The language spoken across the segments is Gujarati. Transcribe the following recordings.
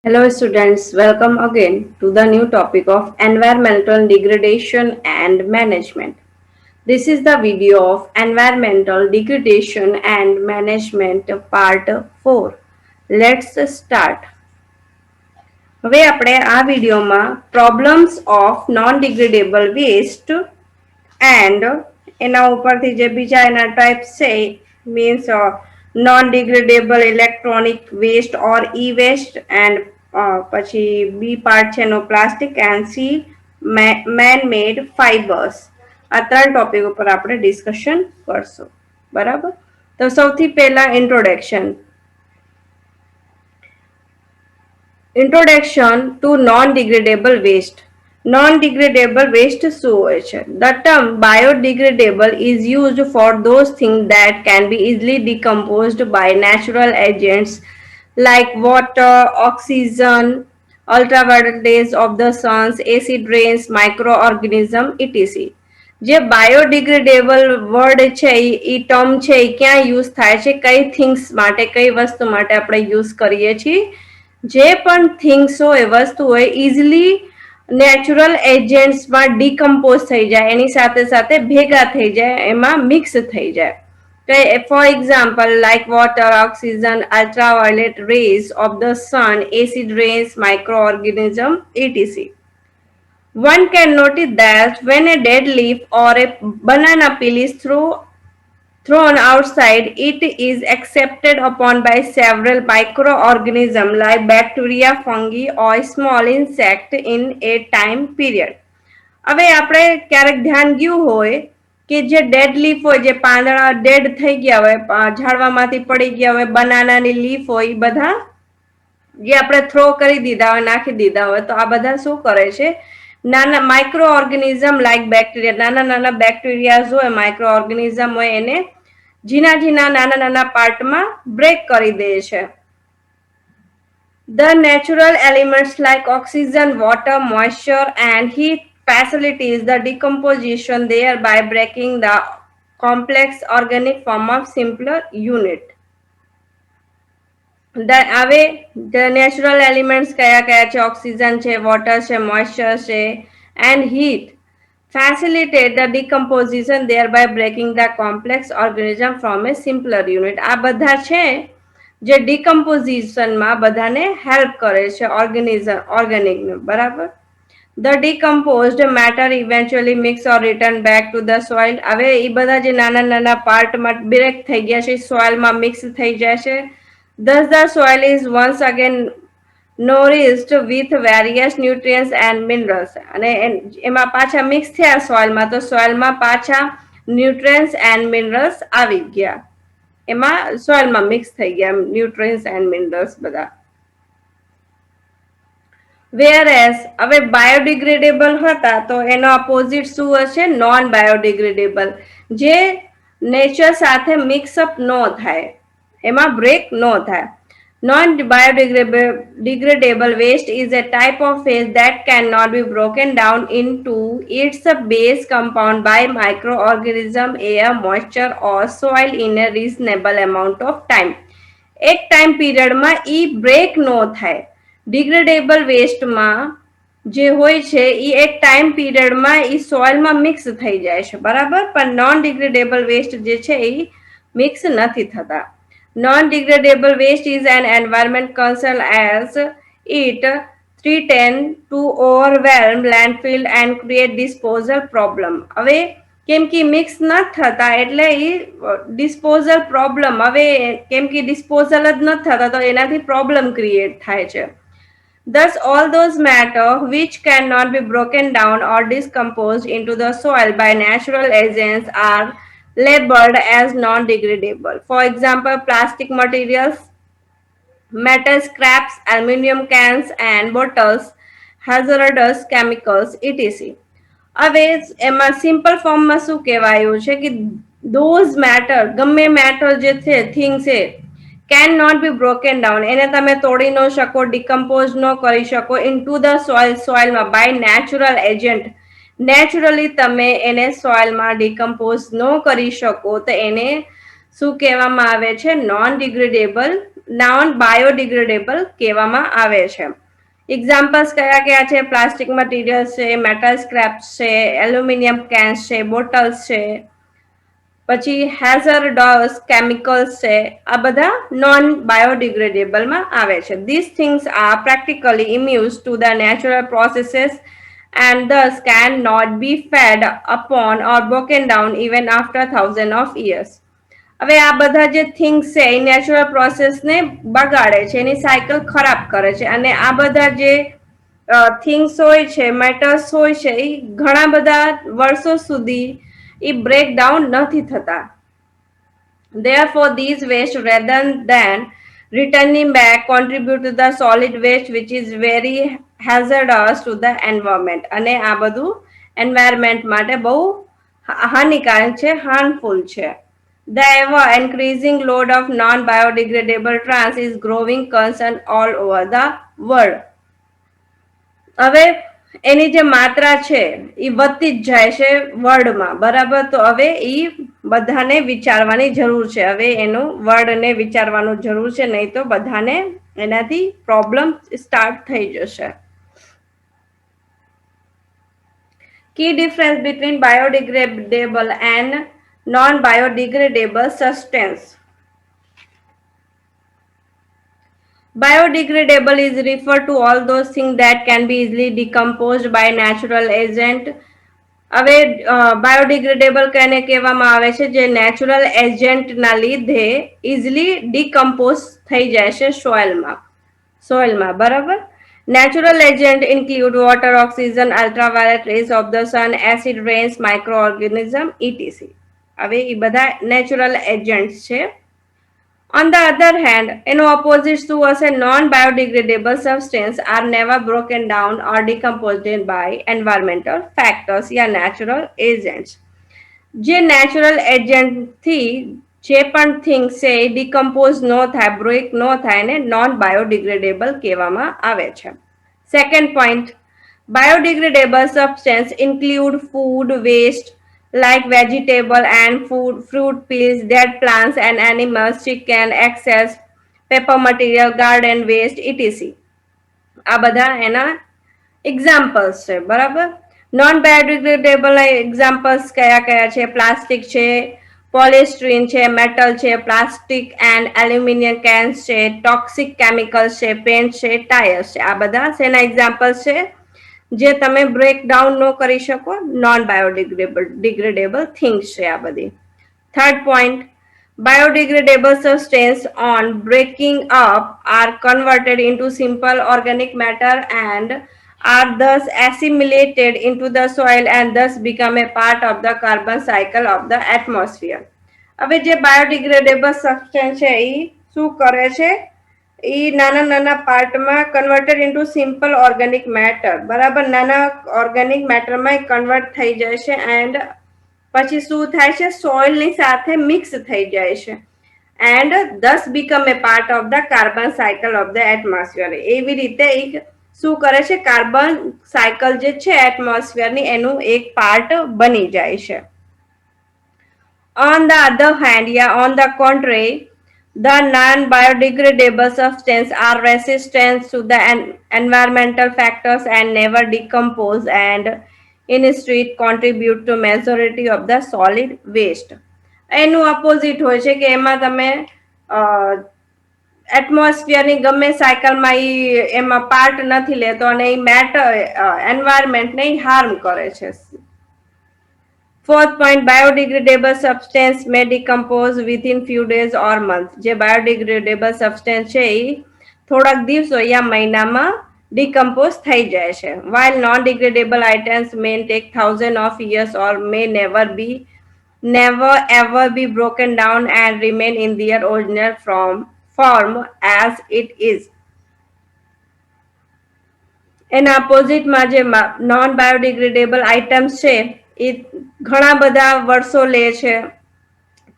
Hello students, welcome again to the new topic of environmental degradation and management. This is the video of environmental degradation and management part 4. Let's start. હવે આપણે આ વિડિયોમાં problems of non-degradable waste and એના ઉપરથી જે બીજા એના types છે means non-degradable electronic waste or e-waste and પછી B part છે એનો plastic and C man-made fibers. આ ત્રણ ટોપિક ઉપર આપણે ડિસ્કશન કરશું. બરાબર, તો સૌથી પહેલા Introduction to non-degradable waste. Non-degradable waste શું હોય છે? The term biodegradable is used for those things that can be easily decomposed by natural agents like water, oxygen, ultraviolet rays of the sun, acid rains, microorganism, etc. જે બાયોડિગ્રેડેબલ વર્ડ છે એ ટર્મ છે એ ક્યાં યુઝ થાય છે, કઈ થિંગ્સ માટે, કઈ વસ્તુ માટે આપણે યુઝ કરીએ છીએ? જે પણ થિંગ્સ હોય, વસ્તુ હોય, ઇઝીલી નેચરલ એજન્ટ્સમાં ડિકમ્પોઝ થઈ જાય, એની સાથે સાથે ભેગા થઈ જાય, એમાં મિક્સ થઈ જાય. For example, like water, oxygen, ultraviolet rays of the sun, acid rains, microorganism, etc. One can notice that when a dead leaf or a banana peel is thrown outside, it is accepted upon by several microorganisms like bacteria, fungi or small insect in a time period. હવે આપણે ક્યારેક ધ્યાન ગયું હોય કે જે ડેડ લીફ હોય, જે પાંદડા ડેડ થઈ ગયા હોય, ઝાડવામાંથી પડી ગયા હોય, બનાનાની લીફ હોય, એ બધા જે આપણે થ્રો કરી દીધા હોય, નાખી દીધા હોય, તો આ બધા શું કરે છે? નાના માઇક્રો ઓર્ગેનિઝમ લાઈક બેક્ટેરિયા, નાના નાના બેક્ટેરિયાઝ હોય, માઇક્રો ઓર્ગેનિઝમ હોય, એને ઝીણા ઝીણા નાના નાના પાર્ટમાં બ્રેક કરી દે છે. The natural elements like oxygen, water, moisture and heat facilitates the decomposition, thereby breaking the complex organic form of simpler unit. હવે નેચરલ એલિમેન્ટ્સ કયા કયા છે? ઓક્સિજન છે, વોટર છે, મોઇસ્ચર છે and heat facilitate the decomposition, thereby breaking the complex organism from a simpler unit. આ બધા છે જે ડિકમ્પોઝિશનમાં બધાને હેલ્પ કરે છે ઓર્ગેનિકને. બરાબર. The decomposed matter eventually mix or return back to the soil. હવે એ બધા જે નાના નાના પાર્ટમાં બ્રેક થઈ ગયા છે, સોઇલમાં મિક્સ થઈ જાય છે. Thus the soil is once again nourished with various nutrients and minerals. અને એમાં પાછા મિક્સ થયા સોઇલમાં, તો સોઇલમાં પાછા ન્યુટ્રિયન્ટ્સ એન્ડ મિનરલ્સ આવી ગયા, એમાં સોઇલમાં મિક્સ થઈ ગયા ન્યુટ્રિયન્ટ્સ એન્ડ મિનરલ્સ બધા. Whereas હવે બાયોડિગ્રેડેબલ હતા તો એનો અપોઝિટ શું હશે? નોન બાયોડિગ્રેડેબલ, જે નેચર સાથે મિક્સઅપ ન થાય, એમાં બ્રેક ન થાય. Non-biodegradable waste is a type of waste that cannot be broken down into its base compound by microorganism, air, moisture or soil in a reasonable amount of time. એક ટાઈમ પીરિયડમાં ઈ બ્રેક ન થાય. ડિગ્રેડેબલ વેસ્ટમાં જે હોય છે એ એક ટાઈમ પીરિયડમાં ઈ સોઇલમાં મિક્સ થઈ જાય છે. બરાબર, પણ નોન ડિગ્રેડેબલ વેસ્ટ જે છે એ મિક્સ નથી થતા. Non-degradable waste is an environment concern as it threatens to overwhelm landfill and create disposal problem. હવે કેમ કે મિક્સ ન થતા એટલે એ ડિસ્પોઝલ પ્રોબ્લેમ, હવે કેમ કે ડિસ્પોઝલ જ ન થતા તો એનાથી પ્રોબ્લેમ ક્રિએટ થાય છે. Thus, all those matter which cannot be broken down or decomposed into the soil by natural agents are labeled as non-degradable. For example, plastic materials, metal scraps, aluminum cans and bottles, hazardous chemicals, etc. હવે એમાં સિમ્પલ ફોર્મમાં શું કહેવાયું છે કે those matter, ગમે મેટર જે છે, થિંગ છે, can not be broken down, એને તમે તોડી ન શકો, ડિકમ્પોઝ ન કરી શકો ઇનટુ ધ સોઇલ, સોઇલમાં બાય નેચરલ એજન્ટ. નેચરલી તમે એને સોઇલમાં ડિકમ્પોઝ ન કરી શકો તો એને શું કહેવામાં આવે છે? નોન ડિગ્રેડેબલ નોન બાયોડિગ્રેડેબલ કહેવામાં આવે છે. એક્ઝામ્પલ્સ કયા કયા છે? પ્લાસ્ટિક મટીરિયલ્સ છે, મેટલ સ્ક્રેપ્સ છે, એલ્યુમિનિયમ કેન્સ છે, બોટલ્સ છે, પછી હેઝરડસ કેમિકલ્સ છે. આ બધા નોન બાયોડિગ્રેડેબલમાં આવે છે. This things are practically immune to the natural processes and thus can not be fed upon or broken down even after thousands of years. હવે આ બધા જે થિંગ્સ છે એ નેચરલ પ્રોસેસને બગાડે છે, એની સાયકલ ખરાબ કરે છે, અને આ બધા જે થિંગ્સ હોય છે, મેટર્સ હોય છે, એ ઘણા બધા વર્ષો સુધી એ બ્રેક ડાઉન નથી થતા. Therefore, these waste rather than returning back contribute to the solid waste which is very hazardous to the environment. અને આ બધું environment માટે બહુ હાનિકારક છે, harmful છે. The ever increasing load of non-biodegradable trash is growing concern all over the world. હવે એની જે માત્રા છે એ વધતી જ જાય છે વર્લ્ડમાં, બરાબર? તો હવે એ બધાને વિચારવાની જરૂર છે. હવે એનું વર્લ્ડને વિચારવાનું જરૂર છે, નહીં તો બધાને એનાથી પ્રોબ્લેમ સ્ટાર્ટ થઈ જશે. Key difference between biodegradable and non-biodegradable substance. Biodegradable is referred to all those things that can be easily decomposed by natural agent. હવે બાયોડિગ્રેડેબલ કેને કહેવામાં આવે છે? જે નેચરલ એજન્ટના લીધે ઇઝીલી ડિકમ્પોઝ થઈ જાય છે સોઇલમાં, બરાબર? Natural agents include water, oxygen, ultraviolet rays of the sun, acid rains, microorganism, etc. હવે એ બધા નેચરલ એજન્ટ્સ છે. On the other hand, in opposite to us, non-biodegradable substances are never broken down or decomposed by environmental factors या natural agents. જે natural agent થી જે પણ things છે એ decompose ન થાય, break ન થાય, ને non-biodegradable કહેવામાં આવે છે. Second point, biodegradable substances include food waste like vegetable and fruit peels, dead plants and animals, chicken, excess, paper material, garden waste, etc. આ બધા એના એક્ઝામ્પલ્સ છે, બરાબર? નોન બાયોડિગ્રેડેબલ એક્ઝામ્પલ્સ કયા કયા છે? પ્લાસ્ટિક છે, પોલિસ્ટ્રીન છે, મેટલ છે, પ્લાસ્ટિક એન્ડ એલ્યુમિનિયમ કેન્સ છે, ટોક્સિક કેમિકલ્સ છે, પેન્ટ છે, ટાયર્સ છે. આ બધા શેના એક્ઝામ્પલ્સ છે? જે તમે બ્રેક ડાઉન ન કરી શકો, નોન બાયોડિગ્રેડેબલ થિંગ્સ છે આ બધી. Third point, biodegradable substances on breaking up are converted into simple organic matter and are thus assimilated into the soil and thus become a part of the carbon cycle of the atmosphere. હવે જે બાયોડિગ્રેડેબલ સબસ્ટન્સ છે એ શું કરે છે? એ નાના નાના પાર્ટમાં converted into simple organic matter, બરાબર? નાના ઓર્ગેનિક મેટરમાં કન્વર્ટ થઈ જાય છે એન્ડ પછી શું થાય છે? સોઇલની સાથે મિક્સ થઈ જાય છે and thus become a part of the carbon cycle of the atmosphere. એવી રીતે શું કરે છે? કાર્બન સાયકલ જે છે એટમોસ્ફિયરની એનું એક પાર્ટ બની જાય છે. On the other hand, on the contrary, the non-biodegradable substances are resistant to the environmental factors and never decompose and instead contribute to majority of the solid waste. એનું અપોઝિટ હોય છે કે એમાં તમે એટમોસ્ફિયરની ગમે સાયકલમાં એમાં પાર્ટ નથી લેતો અને એ મેટર એન્વાયરમેન્ટને હાર્મ કરે છે. Fourth point, biodegradable substance may decompose within few days or months. જે biodegradable substance છે એ થોડાક દિવસો યા મહિનામાં decompose થઈ જાય છે. While non-degradable items may take thousands of years or may never ever be broken down and remain in their original form as it is. એના અપોઝિટમાં જે નોન બાયોડિગ્રેડેબલ આઇટમ્સ છે એ ઘણા બધા વર્ષો લે છે,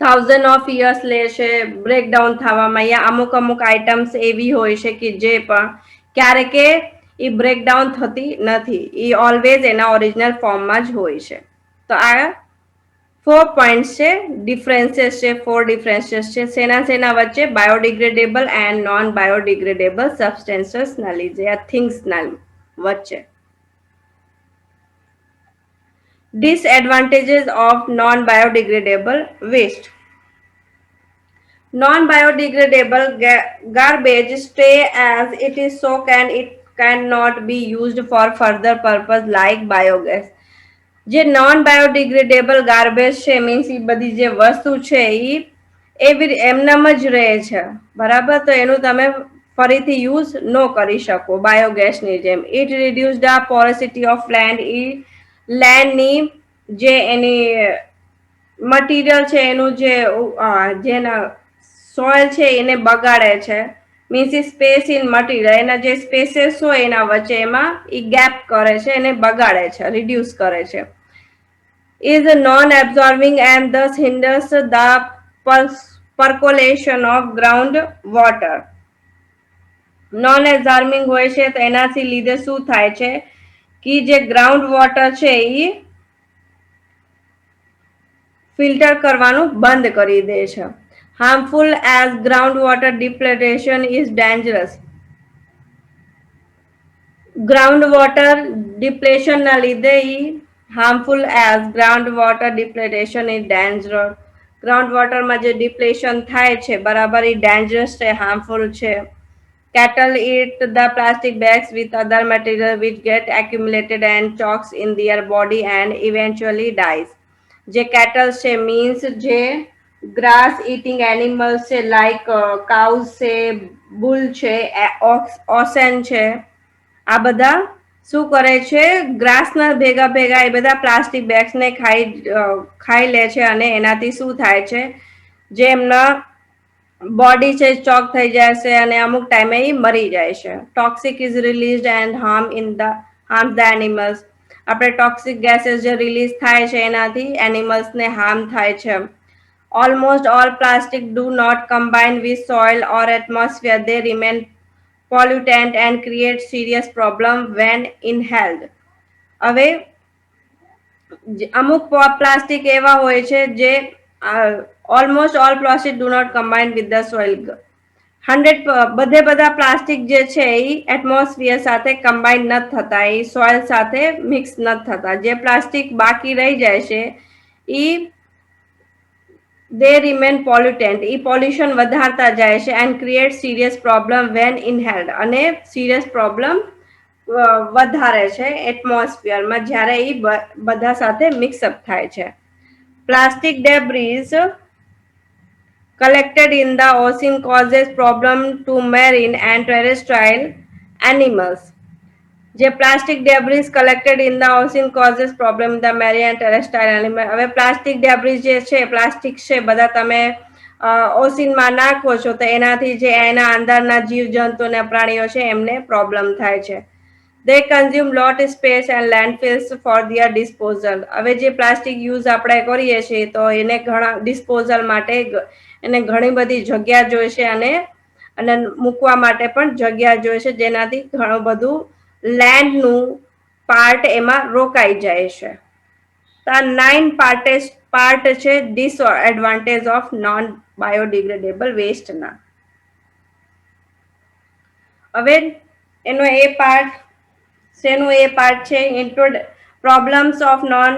થાઉઝન્ડ ઓફ યર્સ લે છે બ્રેકડાઉન થવામાં, યા અમુક અમુક આઇટમ્સ એવી હોય છે કે જે પણ ક્યારેકે એ બ્રેકડાઉન થતી નથી, એ ઓલવેઝ એના ઓરિજિનલ ફોર્મમાં જ હોય છે. તો આ फोर पॉइंट्स છે ડિફરન્સીસ છે ફોર ડિફરન્સીસ છે સેના સેના વચ્ચે બાયોડિગ્રેડેબલ એન્ડ નોન બાયોડિગ્રેડેબલ સબસ્ટેન્સીસ ના લીધે આ થિંગ્સ ના વચ્ચે disadvantages of non biodegradable waste. Non biodegradable garbage stay as it is soaked and it cannot be used for further purpose like biogas. જે નોન બાયોડિગ્રેડેબલ ગાર્બેજ છે મીન્સ એ બધી જે વસ્તુ છે એ એવી એમનામ જ રહે છે બરાબર તો એનું તમે ફરીથી યુઝ ન કરી શકો બાયોગેસની જેમ it reduce the porosity of land એ લેન્ડની જે એની મટીરિયલ છે એનું જે જેના સોઇલ છે એને બગાડે છે મીન્સ સ્પેસ ઇન મટીરિયલ એના જે સ્પેસીસ હોય એના વચ્ચે એમાં એ ગેપ કરે છે એને બગાડે છે રિડ્યુસ કરે છે is non-absorbing and thus hinders the percolation of ground water. Non-absorbing હોય છે તો એનાથી લીધે શું થાય છે કે જે ગ્રાઉન્ડ વોટર છે એ ફિલ્ટર કરવાનું બંધ કરી દે છે harmful as groundwater depletion is dangerous. Groundwater depletion ના લીધે ઈ harmful as groundwater depletion is dangerous. Ground માં જે ડિપ્લેશન થાય છે બરાબર એ ડેન્જરસ છે હાર્મફુલ છે. Cattle eat the plastic bags with other material which get accumulated and chokes in their body and eventually dies. જે cattle છે means જે grass eating animals છે like cows છે bull છે oxen છે આ બધા શું કરે છે ગ્રાસના ભેગા ભેગા એ બધા પ્લાસ્ટિક બેગ્સને ખાઈ લે છે અને એનાથી શું થાય છે જે એમના બોડી છે ચોક થઈ જાય છે અને અમુક ટાઈમે એ મરી જાય છે. Toxic is released and harm the animals. આપણે ટોક્સિક ગેસીસ જે રિલીઝ થાય છે એનાથી એનિમલ્સને હાર્મ થાય છે. Almost all plastic do not combine with soil or atmosphere. They remain pollutant and create serious problem when inhaled. હવે અમુક પ્લાસ્ટિક એવા હોય છે જે almost all plastic do not combine with the soil 100 બધા પ્લાસ્ટિક જે છે એ એટમોસ્ફિયર સાથે કમ્બાઇન નથી થતા એ સોઇલ સાથે મિક્સ નથી થતા જે પ્લાસ્ટિક બાકી રહી જાય છે એ they remain pollutant A pollution વધારતા જાય છે and create serious problem when inhaled અને serious problem વધારે છે એટમોસ્ફિયરમાં જ્યારે એ બધા સાથે મિક્સઅપ થાય છે. Plastic debris collected in the ocean causes problem to marine and terrestrial animals. જે plastic debris collected in the ocean causes problem the marine and terrestrial animal. હવે પ્લાસ્ટિક ડેબ્રીઝ જે છે પ્લાસ્ટિક છે બધા તમે ઓશનમાં નાખો છો તો એનાથી જે એના અંદરના જીવજંતુ અને પ્રાણીઓ છે એમને પ્રોબ્લેમ થાય છે. They consume lot space and landfills for their disposal. હવે જે પ્લાસ્ટિક યુઝ આપણે કરીએ છીએ તો એને ઘણા ડિસ્પોઝલ માટે એને ઘણી બધી જગ્યા જોઈશે અને મૂકવા માટે પણ જગ્યા જોઈશે જેનાથી ઘણું બધું લેન્ડનું પાર્ટ એમાં રોકાઈ જાય છે. તો આ 9 પાર્ટ છે ડિસએડવાન્ટેજ ઓફ નોન બાયોડિગ્રેડેબલ વેસ્ટના. હવે એનો એ પાર્ટ શેનું એ પાર્ટ છે પ્રોબ્લેમ્સ ઓફ નોન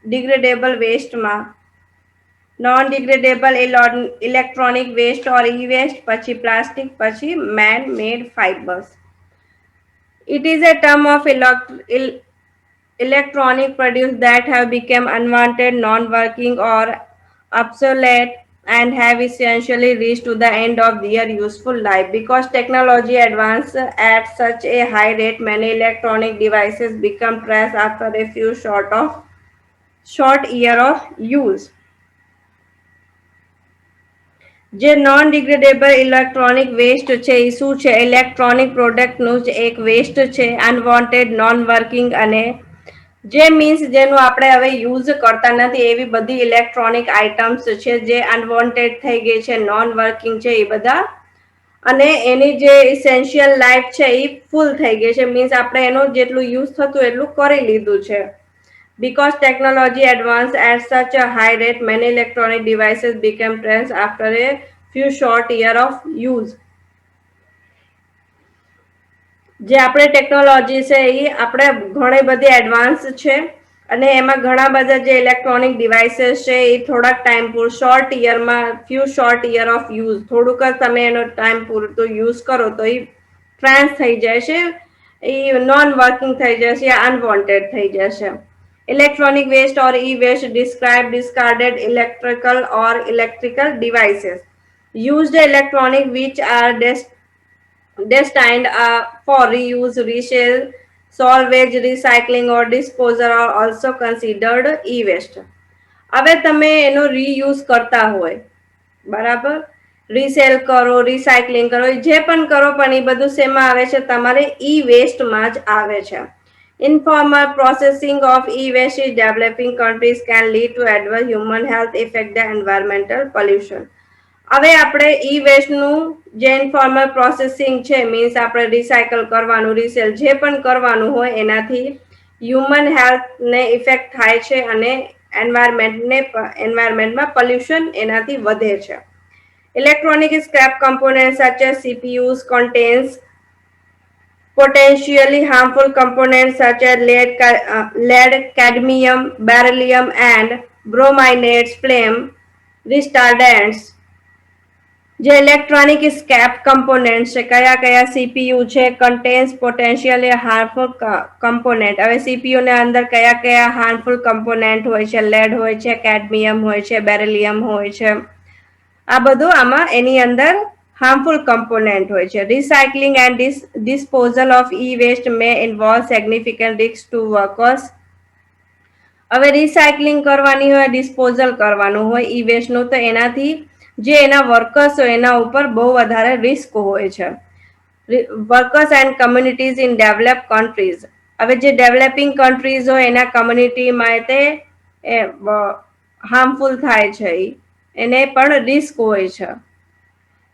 ડિગ્રેડેબલ વેસ્ટમાં non degradable electronic waste or E waste પછી પ્લાસ્ટિક પછી man made fibres. It is a term of electronic produce that have become unwanted, non-working or obsolete and have essentially reached to the end of their useful life. Because technology advances at such a high rate, many electronic devices become trash after a few short year of use. જે નોન ડિગ્રેડેબલ ઇલેક્ટ્રોનિક વેસ્ટ છે એ શું છે ઇલેક્ટ્રોનિક પ્રોડક્ટનું જ એક વેસ્ટ છે અનવોન્ટેડ નોન વર્કિંગ અને જે મીન્સ જેનું આપણે હવે યુઝ કરતા નથી એવી બધી ઇલેક્ટ્રોનિક આઇટમ્સ છે જે અનવોન્ટેડ થઈ ગઈ છે નોન વર્કિંગ છે એ બધા અને એની જે ઇસેન્શિયલ લાઈફ છે એ ફૂલ થઈ ગઈ છે મીન્સ આપણે એનું જેટલું યુઝ થતું એટલું કરી લીધું છે Because technology advanced at such a high rate, many electronic devices became trends after a few short years of use. જે આપણે ટેકનોલોજી છે એ આપણે ઘણી બધી એડવાન્સ છે અને એમાં ઘણા બધા જે ઇલેક્ટ્રોનિક ડિવાઇસીસ છે એ થોડાક ટાઈમ શોર્ટ યરમાં શોર્ટ યર ઓફ યુઝ થોડુંક જ તમે એનો ટાઈમ પૂરતો યુઝ કરો તો એ ટ્રાન્સ થઈ જાય છે, એ નોન વર્કિંગ થઈ જશે, અનવોન્ટેડ થઈ જશે. Electronic waste or e-waste describe discarded electrical or electrical devices. Used electronic which are destined for reuse, resale, salvage, recycling or disposal are also considered e-waste. હવે તમે એનો રીયુઝ કરતા હોય, બરાબર, રીસેલ કરો, રિસાયકલિંગ કરો, જે પણ કરો પણ એ બધું શેમાં આવે છે, તમારે ઈ વેસ્ટમાં જ આવે છે. Informal processing of e-waste in developing countries can lead to adverse human health effect the environmental pollution. હવે આપણે ઈ વેસ્ટનું જે ઇન્ફોર્મલ પ્રોસેસિંગ છે, મીન્સ આપણે રિસાયકલ કરવાનું, રીસેલ જે પણ કરવાનું હોય એનાથી હ્યુમન હેલ્થને ઇફેક્ટ થાય છે અને એન્વાયરમેન્ટમાં પોલ્યુશન એનાથી વધે છે. Electronic scrap components such as CPUs contains potentially harmful components such as lead, cadmium, beryllium, and brominates, flame retardants. જે ઇલેક્ટ્રોનિક સ્કેપ કમ્પોનેન્ટ છે, કયા કયા સીપીયુ છે, કન્ટેન્સ પોટેન્શિયલી હાર્મફુલ કમ્પોનેન્ટ. હવે સીપીયુ ને અંદર કયા કયા હાર્મફુલ કમ્પોનેન્ટ હોય છે, લેડ હોય છે, કેડમિયમ હોય છે, બેરિલિયમ હોય છે, આ બધું આમાં એની અંદર હાર્મફુલ કમ્પોનેન્ટ હોય છે. Recycling and disposal of e waste may involve significant risk to workers. હવે રિસાયકલિંગ કરવાની હોય, ડિસ્પોઝલ કરવાનું હોય ઈ વેસ્ટનું, તો એનાથી જે એના વર્કર્સ હોય એના ઉપર બહુ વધારે રિસ્ક હોય છે. Workers and communities in develop countries. હવે જે ડેવલપિંગ કન્ટ્રીઝ હોય એના કમ્યુનિટીમાં તે હાર્મફુલ થાય છે, એને પણ રિસ્ક હોય છે.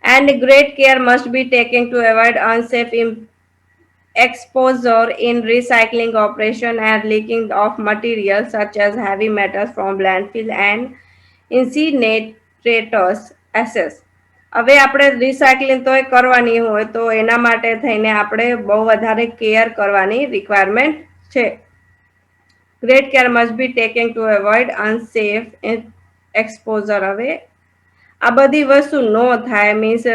And great care must be taken two avoid unsafe exposure in recycling operation and leaking of materials such as heavy metals from landfill and incinerators assess. હવે આપણે રિસાયકલિંગ તો કરવાની હોય તો એના માટે થઈને આપણે બહુ વધારે કેર કરવાની રિક્વાયરમેન્ટ છે. Great care must be taken two avoid unsafe exposure. હવે આ બધી વસ્તુ ન થાય, મીન્સ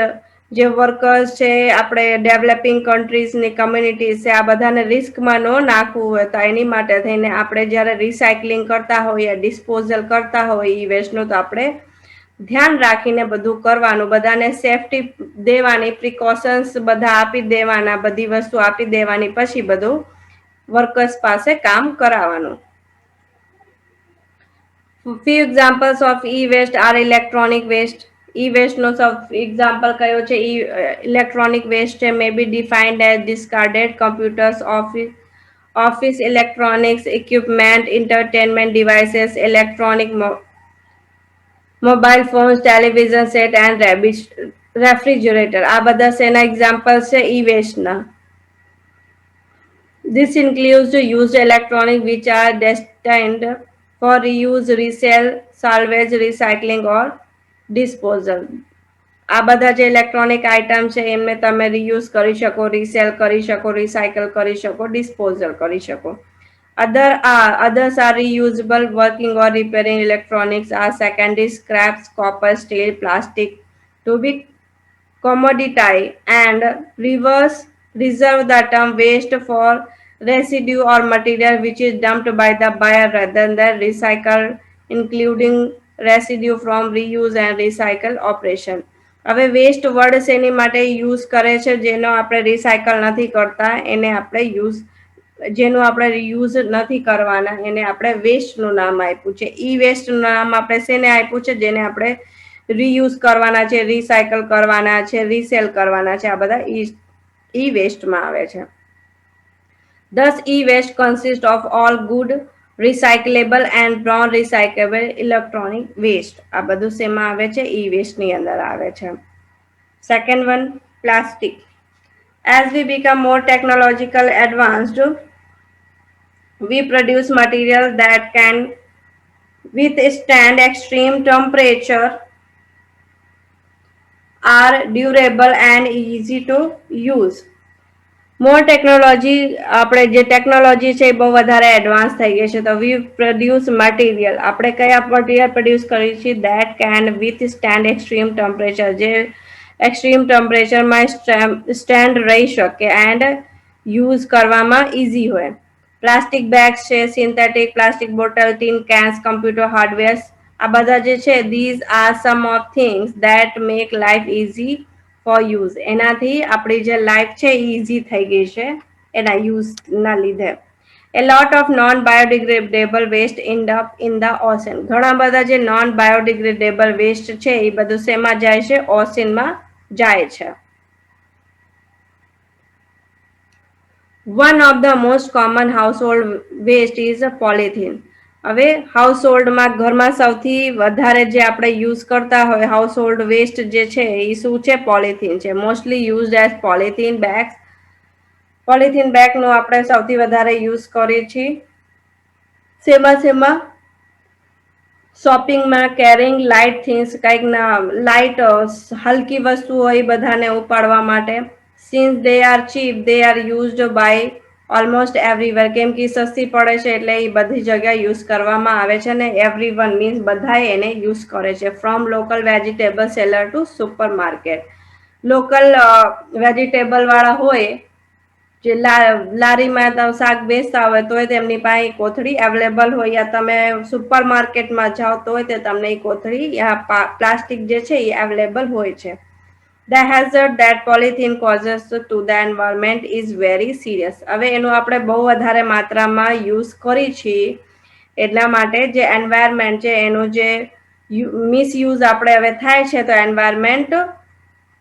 જે વર્કર્સ છે, આપણે ડેવલપિંગ કન્ટ્રીઝની કમ્યુનિટીઝ છે, આ બધાને રિસ્કમાં ન નાખવું હોય તો એની માટે થઈને આપણે જ્યારે રિસાયકલિંગ કરતા હોઈએ, ડિસ્પોઝલ કરતા હોઈએ ઈ વેસ્ટનું, તો આપણે ધ્યાન રાખીને બધું કરવાનું, બધાને સેફટી દેવાની, પ્રિકોશન્સ બધા આપી દેવાના, બધી વસ્તુ આપી દેવાની, પછી બધું વર્કર્સ પાસે કામ કરાવવાનું. Few examples of e-waste are electronic waste. E-waste નો એક્ઝામ્પલ કયો છે? Electronic waste may be defined as discarded computers, office electronics equipment, entertainment devices, electronic mobile phones, television set and refrigerator. આ બધા શેના એક્ઝામ્પલ છે e-waste ના? This includes used electronics which are destined for reuse, resale, salvage, recycling or disposal. આ બધા જે ઇલેક્ટ્રોનિક આઇટમ છે એમને તમે રીયુઝ કરી શકો, રીસેલ કરી શકો, રિસાયકલ કરી શકો, ડિસ્પોઝલ કરી શકો. Others are reusable, working or repairing electronics are secondary scraps, copper, steel, plastic to be commodity and reserve the term waste for residue or material which is dumped by the buyer rather than recycled, including residue from reuse and recycle operation. હવે વેસ્ટ વર્ડ શેની માટે યુઝ કરે છે? જેનો આપણે રિસાયકલ નથી કરતા એને આપણે જેનું આપણે યુઝ નથી કરવાના એને આપણે વેસ્ટનું નામ આપ્યું છે. ઈ વેસ્ટનું નામ આપણે શેને આપ્યું છે? જેને આપણે રીયુઝ કરવાના છે, રિસાયકલ કરવાના છે, રીસેલ કરવાના છે, આ બધા ઈ વેસ્ટમાં આવે છે. Thus, e-waste consists of all good, recyclable and non-recyclable electronic waste. આ બધું શેમાં આવે છે? e-waste ની અંદર આવે છે. Second one, plastic. As we become more technological advanced, We produce materials that can withstand extreme temperature, are durable and easy to use. More technology, આપણે જે ટેકનોલોજી છે એ બહુ વધારે એડવાન્સ થઈ ગઈ છે. તો વી પ્રોડ્યુસ મટીરિયલ, આપણે કયા મટીરિયલ પ્રોડ્યુસ કરીએ છીએ that can with stand extreme temperature, જે એક્સ્ટ્રીમ ટેમ્પરેચરમાં સ્ટેન્ડ રહી શકે એન્ડ યુઝ કરવામાં ઇઝી હોય. પ્લાસ્ટિક બેગ્સ છે, synthetic plastic bottle, tin cans, computer hardware, આ બધા જે છે these are some of things that make life easy four use. એનાથી આપણી જે લાઈફ છે એ ઇઝી થઈ ગઈ છે એના યુઝના લીધે. A lot of non-biodegradable waste end up in the ocean. ઘણા બધા જે નોન બાયોડિગ્રેડેબલ વેસ્ટ છે એ બધું શેમાં જાય છે? ઓશનમાં જાય છે. One of the most common household waste is polythene. હવે હાઉસહોલ્ડમાં, ઘરમાં સૌથી વધારે જે આપણે યુઝ કરતા હોય હાઉસહોલ્ડ વેસ્ટ જે છે એ શું છે? પોલિથીન છે. Mostly used as polythene bags. Polythene બેગનો આપણે સૌથી વધારે યુઝ કરીએ છીએ. શેમાં? શોપિંગમાં, કેરિંગ લાઇટ થિંગ્સ, કંઈક લાઇટ હલકી વસ્તુ હોય બધાને ઉપાડવા માટે. Since they are cheap, they are used by almost everywhere. કેમ કે સસ્તી પડે છે એટલે એ બધી જગ્યાએ યુઝ કરવામાં આવે છે ને એવરી વન મીન્સ બધા એને યુઝ કરે છે. From local vegetable seller two super market. Local vegetable વાળા હોય જે લારીમાં શાક વેચતા હોય તોય તેમની પાસે કોથળી અવેલેબલ હોય, યા તમે સુપર માર્કેટમાં જાઓ તોય તે તમને એ કોથળી યા પ્લાસ્ટિક જે છે એ અવેલેબલ હોય છે. The hazard that polythene causes to the environment is very serious. હવે એનું આપણે બહુ વધારે માત્રામાં યુઝ કરી છીએ એટલા માટે જે એન્વાયરમેન્ટ છે એનું જે મિસયુઝ આપણે હવે થાય છે તો એન્વાયરમેન્ટ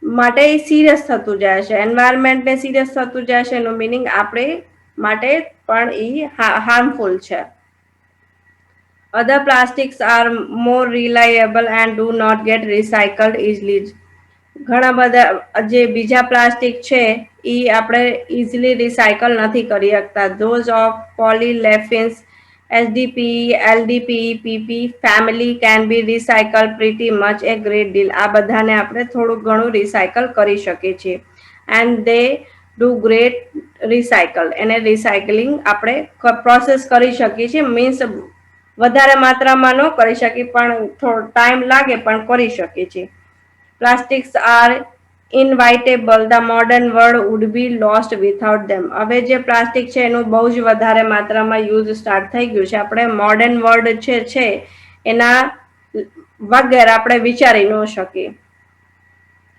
માટે સિરિયસ થતું જાય છે. એન્વાયરમેન્ટને સિરિયસ થતું જાય છે એનું મિનિંગ આપણે માટે પણ એ હાર્મફુલ છે. Other plastics are more reliable and do not get recycled easily. ઘણા બધા જે બીજા પ્લાસ્ટિક છે એ આપણે ઇઝીલી રિસાયકલ નથી કરી શકતા. Those of polyolefins, SDP, LDP, PP family can be recycle pretty much a great deal. આ બધાને આપણે થોડું ઘણું રિસાયકલ કરી શકીએ છીએ and they do great recycle. એને રિસાયકલિંગ આપણે પ્રોસેસ કરી શકીએ છીએ. મીન્સ વધારે માત્રામાં ન કરી શકીએ પણ થોડો ટાઈમ લાગે પણ કરી શકીએ છીએ. Plastics are inevitable. The modern world would be lost without them. હવે જે પ્લાસ્ટિક છે એનું બહુ જ વધારે માત્રામાં યુઝ સ્ટાર્ટ થઈ ગયું છે. આપણે મોડર્ન વર્લ્ડ છે એના વગર આપણે વિચારી ન શકીએ.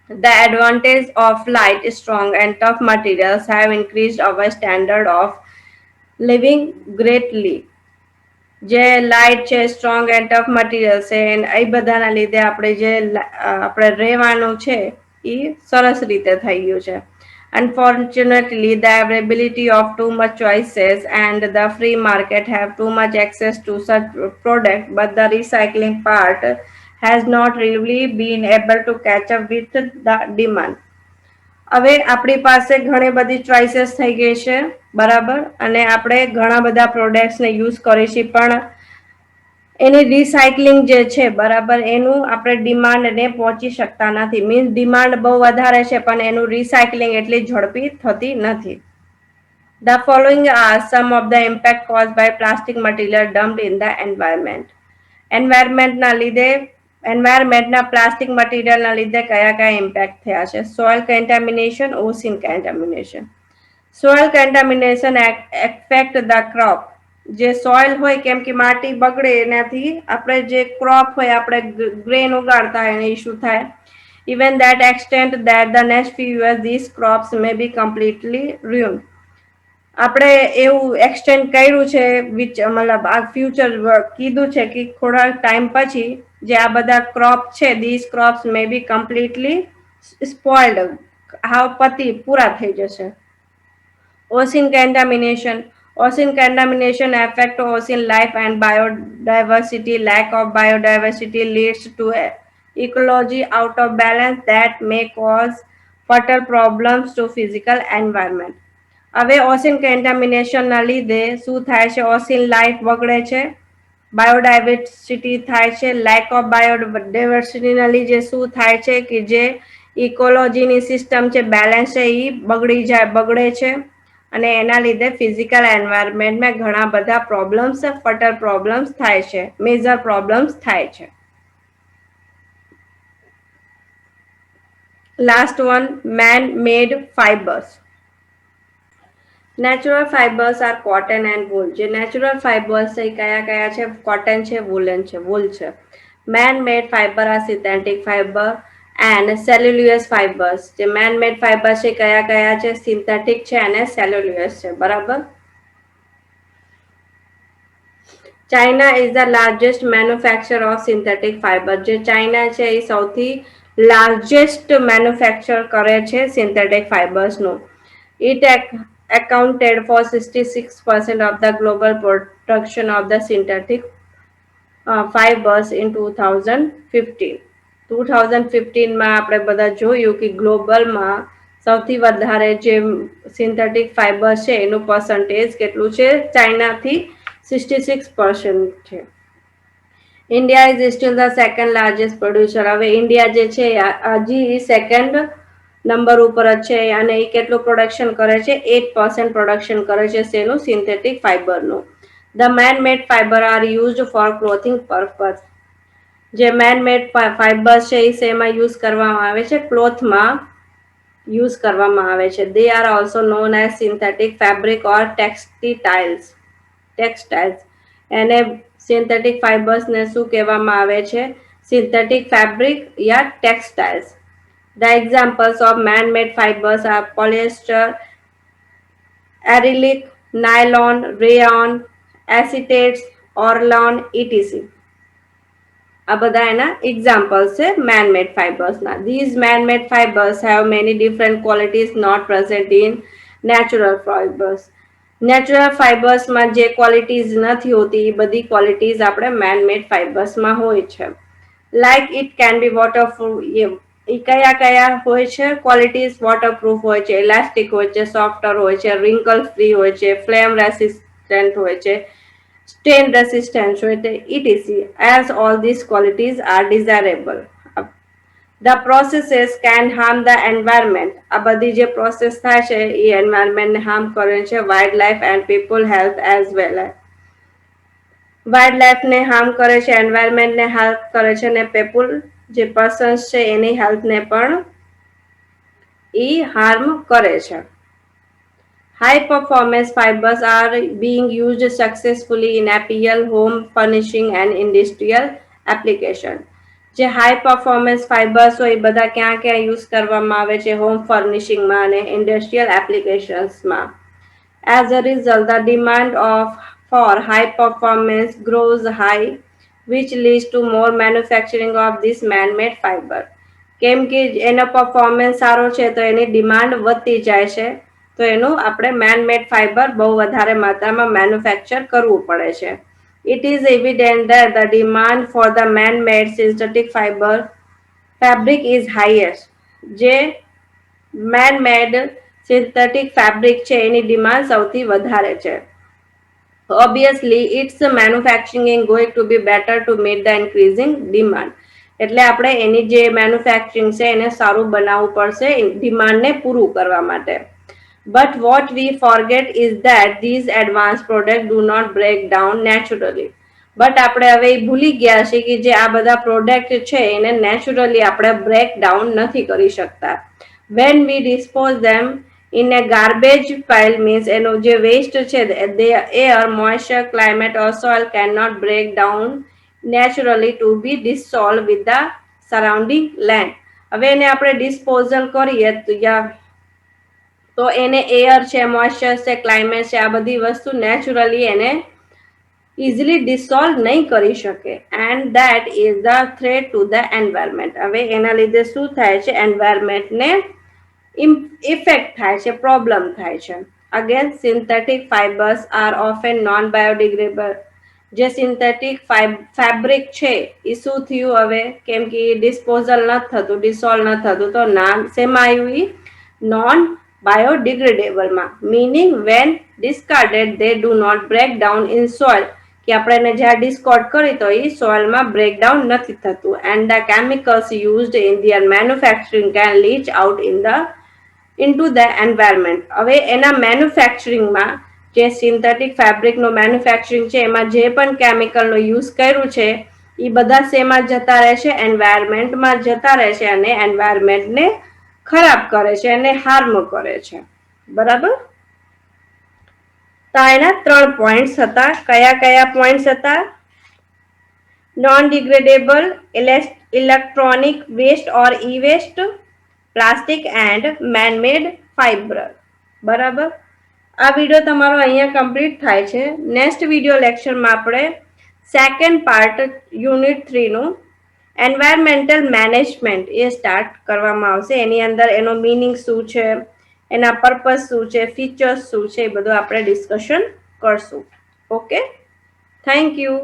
The advantage of light, strong and tough materials have increased our standard of living greatly. જે લાઇટ છે, સ્ટ્રોંગ એન્ડ ટફ મટીરિયલ છે એ બધાના લીધે આપણે જે આપણે રહેવાનું છે એ સરસ રીતે થઈ ગયું છે. Unfortunately, the availability of too much choices and the free market have too much access to such product, but the recycling part has not really been able to catch up with the demand. હવે આપણી પાસે ઘણી બધી ચોઇસીસ થઈ ગઈ છે બરાબર, અને આપણે ઘણા બધા પ્રોડક્ટ્સને યુઝ કરીએ છીએ પણ એની રિસાયકલિંગ જે છે બરાબર એનું આપણે ડિમાન્ડને પહોંચી શકતા નથી. મીન્સ ડિમાન્ડ બહુ વધારે છે પણ એનું રિસાયકલિંગ એટલી ઝડપી થતી નથી. The following are some of the impact caused by plastic material dumped in the environment. એન્વાયરમેન્ટના લીધે એન્વાયરમેન્ટના પ્લાસ્ટિક મટીરિયલના લીધે કયા કયા ઇમ્પેક્ટ થયા છે? Soil contamination, ocean contamination. Soil contamination effect the crop. જે સોઇલ હોય કેમ કે માટી બગડે એનાથી આપણે જે ક્રોપ હોય આપણે ગ્રેન ઉગાડતા હોય એને ઇસ્યુ થાય. Even that extent that the next few years these crops may be completely ruined. આપણે એવું એક્સટેન્ડ કર્યું છે મતલબ આ ફ્યુચર કીધું છે કે થોડા ટાઈમ પછી જે આ બધા ક્રોપ છે this crops may be completely spoiled, હાવ પતિ પૂરા થઈ જશે. Ocean contamination. Ocean contamination affects ocean life and biodiversity. Lack of biodiversity leads to ecology out of balance that may cause fatal problems to physical environment. હવે ઓસિન કન્ટામિનેશનના લીધે શું થાય છે? ઓસિન લાઈફ બગડે છે, બાયોડાયવર્સિટી થાય છે, લેક ઓફ બાયોડાયવર્સિટીના લીધે શું થાય છે કે જે ઇકોલોજીની સિસ્ટમ છે, બેલેન્સ છે, એ બગડે છે. અને એના લીધે ફિઝિકલ એન્વાયરમેન્ટમાં ઘણા બધા પ્રોબ્લેમ્સ, ફટર પ્રોબ્લેમ્સ થાય છે, મેજર પ્રોબ્લેમ્સ થાય છે. Last one, man made fibres. Natural fibres are cotton and wool. જે નેચરલ ફાઇબર્સ છે કયા કયા છે? કોટન છે, વૂલન છે, વૂલ છે. Man made fibre are synthetic fibre and cellulose fibres. જે મેન મેડ ફાઇબર છે કયા કયા છે? સિન્થેટિક છે અને સેલ્યુલિયસ છે. બરાબર. China is the largest manufacture of synthetic fibre. જે ચાઇના છે એ સૌથી લાર્જેસ્ટ મેન્યુફેક્ચર કરે છે synthetic ફાઇબર્સનું. It accounted for 66% of the global production of the synthetic fibers in 2015. 2015માં આપણે બધા જોયું કે ગ્લોબલમાં સૌથી વધારે જે સિન્થેટિક ફાઇબર છે એનું પર્સન્ટેજ કેટલું છે? ચાઇનાથી 66% છે. India is still the second largest producer. હવે ઇન્ડિયા જે છે હજી સેકન્ડ નંબર ઉપર જ છે અને એ કેટલું પ્રોડક્શન કરે છે? 8% પ્રોડક્શન કરે છે શેનું? સિન્થેટિક ફાઇબરનું. The man made fibre are used for clothing purpose. જે મેન મેડ ફાઇબર છે એ શેમાં યુઝ કરવામાં આવે છે? ક્લોથમાં યુઝ કરવામાં આવે છે. They are also known as synthetic fabric or textiles. એને સિન્થેટિક ફાઇબર્સને શું કહેવામાં આવે છે? Synthetic fabric yeah textiles. The examples of man-made fibers are polyester, acrylic, nylon, rayon, acetates, orlon, etc. આ બધા એના examples છે man-made fibers ના. These man-made fibers have many different qualities not present in natural fibers. Natural ફાઇબર્સમાં જે ક્વોલિટીઝ નથી હોતી એ બધી ક્વોલિટીઝ આપણે man-made ફાઇબર્સમાં હોય છે. Like it can be waterproof. એ કયા કયા હોય છે ક્વોલિટીઝ? વોટરપ્રૂફ હોય છે, ઇલાસ્ટિક હોય છે, સોફ્ટર હોય છે, રિંકલ ફ્રી હોય છે, ફ્લેમ રેસિસ્ટન્ટ હોય છે, stain resistance હોય છે, etc. As all these qualities are desirable. The processes can harm the environment. આ બધી જે પ્રોસેસ થાય છે એ એન્વાયરમેન્ટને હાર્મ કરે છે, wild life and people health as well. વાઇલ્ડ લાઈફને હાર્મ કરે છે, એન્વાયરમેન્ટને હેલ્પ કરે છે અને પીપલ જે પર્સન્સ છે એની હેલ્થને પણ એ હાર્મ કરે છે. High performance fibers are being used successfully in apparel, home furnishing and industrial application. જે હાઈ પરફોર્મન્સ ફાઇબર્સ હોય એ બધા ક્યાં ક્યાં યુઝ કરવામાં આવે છે? હોમ ફર્નિશિંગમાં અને ઇન્ડસ્ટ્રીયલ એપ્લિકેશન્સમાં. As a result, the demand for high performance grows high, which leads to more manufacturing of this man-made fiber. કેમ કે એનો પરફોર્મન્સ સારો છે તો એની ડિમાન્ડ વધતી જાય છે, તો એનું આપણે મેન મેડ ફાઇબર બહુ વધારે માત્રામાં મેન્યુફેક્ચર કરવું પડે છે. It is evident that the demand for the man-made synthetic fabric is highest. જે man-made synthetic fabric છે એની ડિમાન્ડ સૌથી વધારે છે. Obviously, its manufacturing is going to be better to meet the increasing demand. એટલે આપણે એની જે મેન્યુફેક્ચરિંગ છે એને સારું બનાવવું પડશે ડિમાન્ડને પૂરું કરવા માટે. But what we forget is that these advanced products do not break down naturally. But આપણે હવે એ ભૂલી ગયા છે કે જે આ બધા પ્રોડક્ટ છે એને નેચરલી આપણે બ્રેક ડાઉન નથી કરી શકતા. When we dispose them in a garbage pile means એનો જે વેસ્ટ છે the air, moisture, climate or soil cannot break down naturally to be dissolved with the surrounding land. હવે એને આપણે ડિસ્પોઝલ કરીએ તો એને એર છે, મોઇસ્ચર છે, ક્લાઇમેટ છે, આ બધી વસ્તુ નેચરલી એને ઇઝીલી ડિસોલ્વ નહીં કરી શકે. And that is the threat to the environment. હવે એના લીધે શું થાય છે? એન્વાયરમેન્ટને ઇફેક્ટ થાય છે, પ્રોબ્લેમ થાય છે. Again synthetic fibres are often non biodegradable. જે સિન્થેટિક ફેબ્રિક છે એ શું થયું હવે? કેમ કે ડિસ્પોઝલ નથી થતું, ડિસોલ્વ નથી થતું, તો નામ શેમાં આવ્યું? નોન બાયોડિગ્રેડેબલમાં, meaning when discarded they do not break down in soil, કે આપણે એને જ્યાં ડિસ્કોર્ડ કરી તો એ સોઇલમાં બ્રેકડાઉન નથી થતું. And the chemicals used in their manufacturing can leach out into the environment. હવે એના મેન્યુફેક્ચરિંગમાં જે સિન્થેટિક ફેબ્રિકનો મેન્યુફેક્ચરિંગ છે એમાં જે પણ કેમિકલનો યુઝ કર્યું છે એ બધા શેમાં જતા રહે છે? એન્વાયરમેન્ટમાં જતા રહે છે અને એન્વાયરમેન્ટને ખરાબ કરે છે અને હાર્મ કરે છે. બરાબર? તો એના 3 પોઈન્ટ્સ હતા. કયા કયા પોઈન્ટ્સ હતા? Non degradable electronic waste or E waste, plastic and man made fibre. બરાબર? આ વિડીયો તમારો અહીંયા કમ્પ્લીટ થાય છે. નેક્સ્ટ વિડીયો લેક્ચરમાં આપણે સેકન્ડ પાર્ટ યુનિટ 3 નું એન્વાયરમેન્ટલ મેનેજમેન્ટ એ સ્ટાર્ટ કરવામાં આવશે. એની અંદર એનો મીનિંગ શું છે, એના પર્પસ શું છે, ફીચર્સ શું છે, એ બધું આપણે ડિસ્કશન કરશું. Okay, thank you.